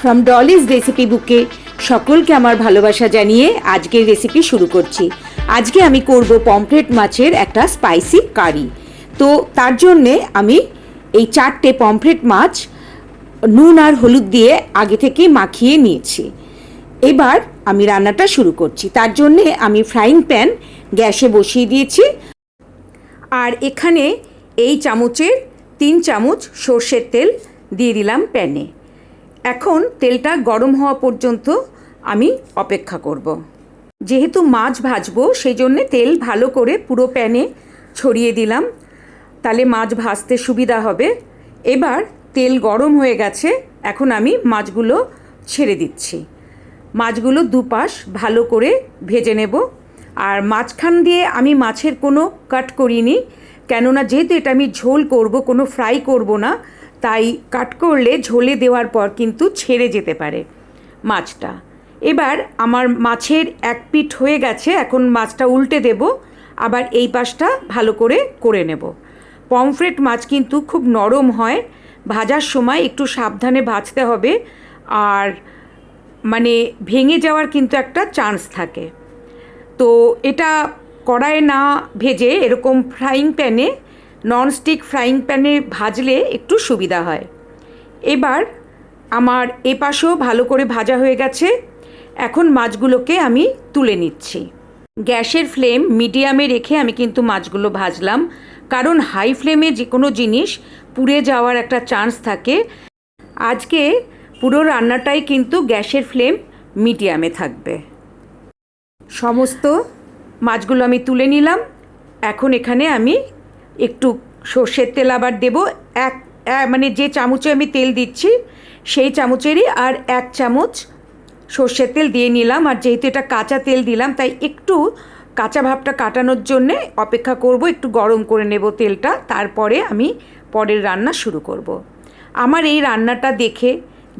From Dolly's recipe বুকে সকলকে আমার ভালোবাসা জানিয়ে আজকের রেসিপি শুরু করছি। আজকে আমি করব পমফ্রেট মাছের একটা স্পাইসি কারি। তো তার জন্যে আমি এই 4টে পমফ্রেট মাছ নুন আর হলুদ দিয়ে আগে থেকে মাখিয়ে নিয়েছি। এবার আমি রান্নাটা শুরু করছি। তার জন্যে আমি ফ্রাইং প্যান গ্যাসে বসিয়ে দিয়েছি, আর এখানে এই চামচের 3 চামচ সর্ষের তেল দিয়ে দিলাম প্যানে। এখন তেলটা গরম হওয়া পর্যন্ত আমি অপেক্ষা করব। যেহেতু মাছ ভাজবো সেই জন্যে তেল ভালো করে পুরো প্যানে ছড়িয়ে দিলাম, তাহলে মাছ ভাজতে সুবিধা হবে। এবার তেল গরম হয়ে গেছে, এখন আমি মাছগুলো ছেড়ে দিচ্ছি। মাছগুলো দুপাশ ভালো করে ভেজে নেব। আর মাঝখান দিয়ে আমি মাছের কোনো কাট করিনি, কেননা যেহেতু এটা আমি ঝোল করব, কোনো ফ্রাই করব না, তাই কাট করলে ঝোলে দেওয়ার পর কিন্তু ছেড়ে যেতে পারে মাছটা। এবার আমার মাছের এক পিঠ হয়ে গেছে, এখন মাছটা উল্টে দেব, আবার এই পাশটা ভালো করে করে নেব। পমফ্রেট মাছ কিন্তু খুব নরম হয়, ভাজার সময় একটু সাবধানে ভাজতে হবে, আর মানে ভেঙে যাওয়ার কিন্তু একটা চান্স থাকে। তো এটা কড়াইয়ে না ভেজে এরকম ফ্রাইং প্যানে, ননস্টিক ফ্রাইং প্যানে ভাজলে একটু সুবিধা হয়। এবার আমার এপাশেও ভালো করে ভাজা হয়ে গেছে, এখন মাছগুলোকে আমি তুলে নিচ্ছি। গ্যাসের ফ্লেম মিডিয়ামে রেখে আমি কিন্তু মাছগুলো ভাজলাম, কারণ হাই ফ্লেমে যে কোনো জিনিস পুড়ে যাওয়ার একটা চান্স থাকে। আজকে পুরো রান্নাটাই কিন্তু গ্যাসের ফ্লেম মিডিয়ামে থাকবে। সমস্ত মাছগুলো আমি তুলে নিলাম। এখন এখানে আমি একটু সর্ষের তেল আবার দেবো, মানে যে চামচে আমি তেল দিচ্ছি সেই চামচেরই আর 1 চামচ সর্ষের তেল দিয়ে নিলাম। আর যেহেতু এটা কাঁচা তেল দিলাম, তাই একটু কাঁচা ভাবটা কাটানোর জন্যে অপেক্ষা করব, একটু গরম করে নেব তেলটা, তারপরে আমি পরের রান্না শুরু করব। আমার এই রান্নাটা দেখে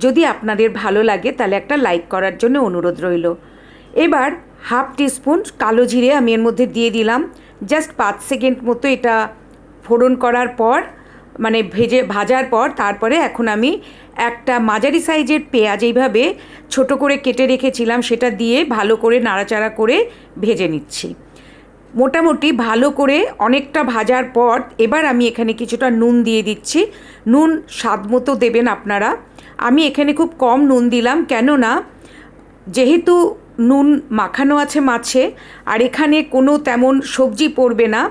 যদি আপনাদের ভালো লাগে তাহলে একটা লাইক করার জন্য অনুরোধ রইল। এবার হাফ টিস্পুন কালো জিরে আমি এর মধ্যে দিয়ে দিলাম। জাস্ট 5 সেকেন্ড মতো এটা ফোড়ন করার পর, মানে ভাজার পর, তারপরে এখন আমি একটা মাঝারি সাইজের পেঁয়াজ এইভাবে ছোট করে কেটে রেখেছিলাম, সেটা দিয়ে ভালো করে নাড়াচাড়া করে ভেজে নিচ্ছি। মোটামুটি ভালো করে অনেকটা ভাজার পর এবার আমি এখানে কিছুটা নুন দিয়ে দিচ্ছি। নুন স্বাদ মতো দেবেন আপনারা। আমি এখানে খুব কম নুন দিলাম, কেননা যেহেতু নুন মাখানো আছে মাছে, আর এখানে কোনো তেমন সবজি পড়বে না,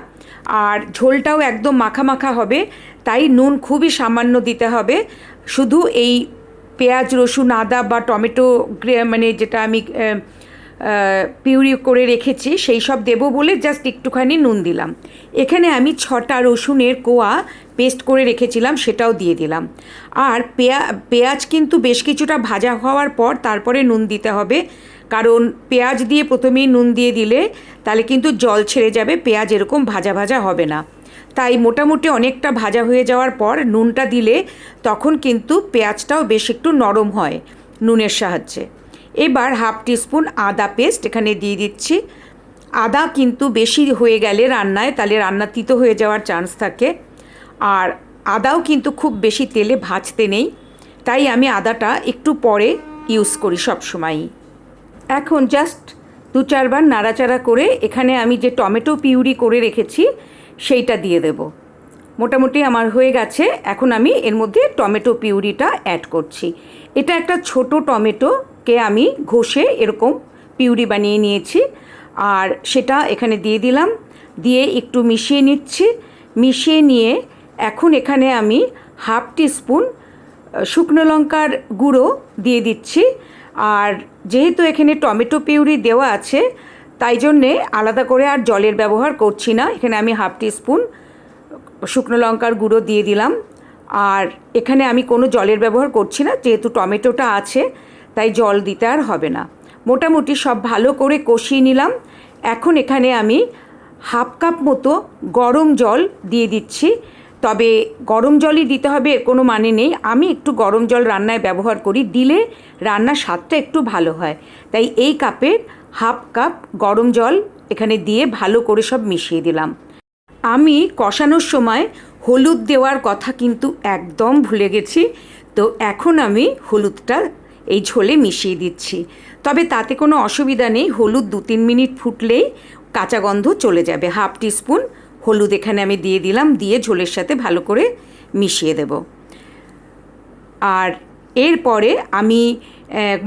আর ঝোলটাও একদম মাখা মাখা হবে, তাই নুন খুবই সামান্য দিতে হবে। শুধু এই পেঁয়াজ, রসুন, আদা বা টমেটো মানে যেটা আমি পিউরি করে রেখেছি সেই সব দেবো বলে জাস্ট একটুখানি নুন দিলাম। এখানে আমি 6টা রসুনের কোয়া পেস্ট করে রেখেছিলাম, সেটাও দিয়ে দিলাম। আর পেঁয়াজ কিন্তু বেশ কিছুটা ভাজা হওয়ার পর তারপরে নুন দিতে হবে, কারণ পেঁয়াজ দিয়ে প্রথমেই নুন দিয়ে দিলে তাহলে কিন্তু জল ছেড়ে যাবে, পেঁয়াজ এরকম ভাজা ভাজা হবে না। তাই মোটামুটি অনেকটা ভাজা হয়ে যাওয়ার পর নুনটা দিলে তখন কিন্তু পেঁয়াজটাও বেশ একটু নরম হয় নুনের সাহায্যে। এবার হাফ টিস্পুন আদা পেস্ট এখানে দিয়ে দিচ্ছি। আদা কিন্তু বেশি হয়ে গেলে রান্নায়, তাহলে রান্না তিতো হয়ে যাওয়ার চান্স থাকে, আর আদাও কিন্তু খুব বেশি তেলে ভাজতে নেই, তাই আমি আদাটা একটু পরে ইউজ করি সব সময়ই। এখন জাস্ট 2-4 বার নাড়াচাড়া করে এখানে আমি যে টমেটো পিউরি করে রেখেছি সেইটা দিয়ে দেব। মোটামুটি আমার হয়ে গেছে। এখন আমি এর মধ্যে টমেটো পিউরিটা অ্যাড করছি। এটা একটা ছোট টমেটোকে আমি ঘষে এরকম পিউরি বানিয়ে নিয়েছি, আর সেটা এখানে দিয়ে দিলাম। দিয়ে একটু মিশিয়ে নিচ্ছি। মিশিয়ে নিয়ে এখন এখানে আমি হাফ টিস্পুন শুকনো লঙ্কার গুঁড়ো দিয়ে দিচ্ছি। আর যেহেতু এখানে টমেটো পিউরি দেওয়া আছে, তাই জন্যে আলাদা করে আর জলের ব্যবহার করছি না। এখানে আমি হাফ টিস্পুন শুকনো লঙ্কার গুঁড়ো দিয়ে দিলাম, আর এখানে আমি কোনো জলের ব্যবহার করছি না, যেহেতু টমেটোটা আছে তাই জল দিতে আর হবে না। মোটামুটি সব ভালো করে কষিয়ে নিলাম। এখন এখানে আমি হাফ কাপ মতো গরম জল দিয়ে দিচ্ছি। তবে গরম জলই দিতে হবে এর কোনো মানে নেই, আমি একটু গরম জল রান্নায় ব্যবহার করি, দিলে রান্নার স্বাদটা একটু ভালো হয়, তাই এই কাপের হাফ কাপ গরম জল এখানে দিয়ে ভালো করে সব মিশিয়ে দিলাম। আমি কষানোর সময় হলুদ দেওয়ার কথা কিন্তু একদম ভুলে গেছি, তো এখন আমি হলুদটা এই ঝোলে মিশিয়ে দিচ্ছি। তবে তাতে কোনো অসুবিধা নেই, হলুদ 2-3 মিনিট ফুটলেই কাঁচা গন্ধ চলে যাবে। 1/2 টিস্পুন হলুদ এখানে আমি দিয়ে দিলাম, দিয়ে ঝোলের সাথে ভালো করে মিশিয়ে দেব। আর এরপরে আমি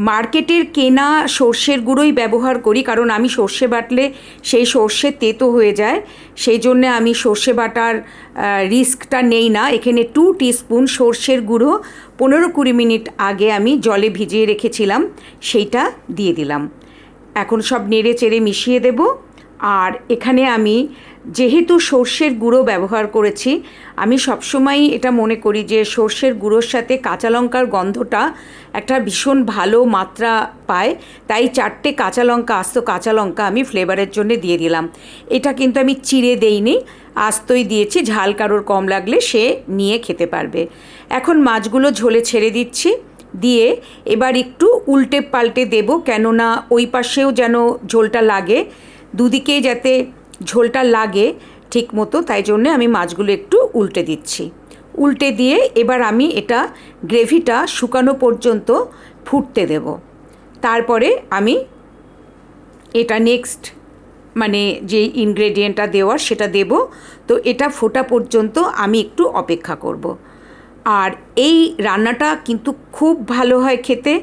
মার্কেটের কেনা সর্ষের গুঁড়োই ব্যবহার করি, কারণ আমি সর্ষে বাটলে সেই সর্ষে তেতো হয়ে যায়, সেই জন্যে আমি সর্ষে বাটার রিস্কটা নেই না। এখানে 2 টিস্পুন সর্ষের গুঁড়ো 15-20 মিনিট আগে আমি জলে ভিজিয়ে রেখেছিলাম, সেইটা দিয়ে দিলাম। এখন সব নেড়ে চেড়ে মিশিয়ে দেব। আর এখানে আমি যেহেতু সর্ষের গুঁড়ো ব্যবহার করেছি, আমি সবসময়ই এটা মনে করি যে সর্ষের গুঁড়োর সাথে কাঁচা লঙ্কার গন্ধটা একটা ভীষণ ভালো মাত্রা পায়, তাই 4টে কাঁচা লঙ্কা, আস্ত কাঁচা লঙ্কা আমি ফ্লেভারের জন্য দিয়ে দিলাম। এটা কিন্তু আমি চিড়ে দেইনি, আস্তই দিয়েছি, ঝাল কারোর কম লাগলে সে নিয়ে খেতে পারবে। এখন মাছগুলো ঝোলে ছেড়ে দিচ্ছি, দিয়ে এবার একটু উল্টে পাল্টে দেব, কেননা ওই পাশেও যেন ঝোলটা লাগে, দুদিকেই যাতে ঝোলটা লাগে ঠিক মতো, তাই জন্যে আমি মাছগুলো একটু উল্টে দিচ্ছি। উল্টে দিয়ে এবার আমি এটা গ্রেভিটা শুকানো পর্যন্ত ফুটতে দেব। তারপরে আমি এটা নেক্সট মানে যে ইনগ্রেডিয়েন্টটা দেওয়ার সেটা দেব। তো এটা ফোটা পর্যন্ত আমি একটু অপেক্ষা করব। আর এই রান্নাটা কিন্তু খুব ভালো হয় খেতে।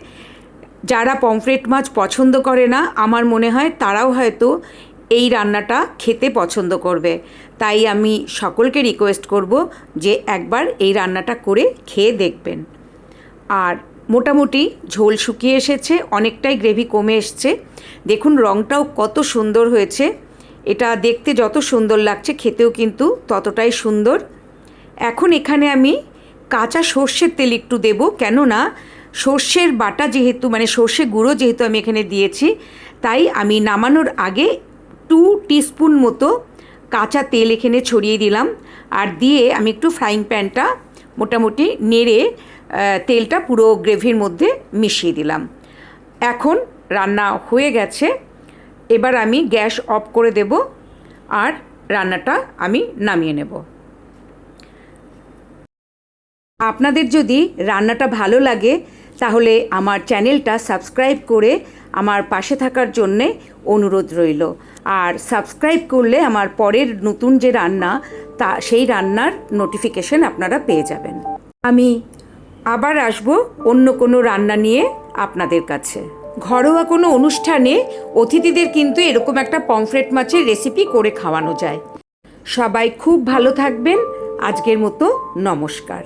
যারা পমফ্রেট মাছ পছন্দ করে না, আমার মনে হয় তারাও হয়তো এই রান্নাটা খেতে পছন্দ করবে। তাই আমি সকলকে রিকোয়েস্ট করব যে একবার এই রান্নাটা করে খেয়ে দেখবেন। আর মোটামুটি ঝোল শুকিয়ে এসেছে, অনেকটাই গ্রেভি কমে এসছে। দেখুন রঙটাও কত সুন্দর হয়েছে। এটা দেখতে যত সুন্দর লাগছে, খেতেও কিন্তু ততটাই সুন্দর। এখন এখানে আমি কাঁচা সর্ষের তেল একটু দেব, কেননা সর্ষের বাটা যেহেতু মানে সর্ষে গুঁড়ো যেহেতু আমি এখানে দিয়েছি, তাই আমি নামানোর আগে 2 টিস্পুন মতো কাঁচা তেল এখানে ছড়িয়ে দিলাম। আর দিয়ে আমি একটু ফ্রাইং প্যানটা মোটামুটি নেড়ে তেলটা পুরো গ্রেভির মধ্যে মিশিয়ে দিলাম। এখন রান্না হয়ে গেছে, এবার আমি গ্যাস অফ করে দেব আর রান্নাটা আমি নামিয়ে নেব। আপনাদের যদি রান্নাটা ভালো লাগে তাহলে আমার চ্যানেলটা সাবস্ক্রাইব করে আমার পাশে থাকার জন্যে অনুরোধ রইল। আর সাবস্ক্রাইব করলে আমার পরের নতুন যে রান্না সেই রান্নার নোটিফিকেশন আপনারা পেয়ে যাবেন। আমি আবার আসব অন্য কোনো রান্না নিয়ে আপনাদের কাছে। ঘরোয়া কোনো অনুষ্ঠানে অতিথিদের কিন্তু এরকম একটা পমফ্রেট মাছের রেসিপি করে খাওয়ানো যায়। সবাই খুব ভালো থাকবেন। আজকের মতো নমস্কার।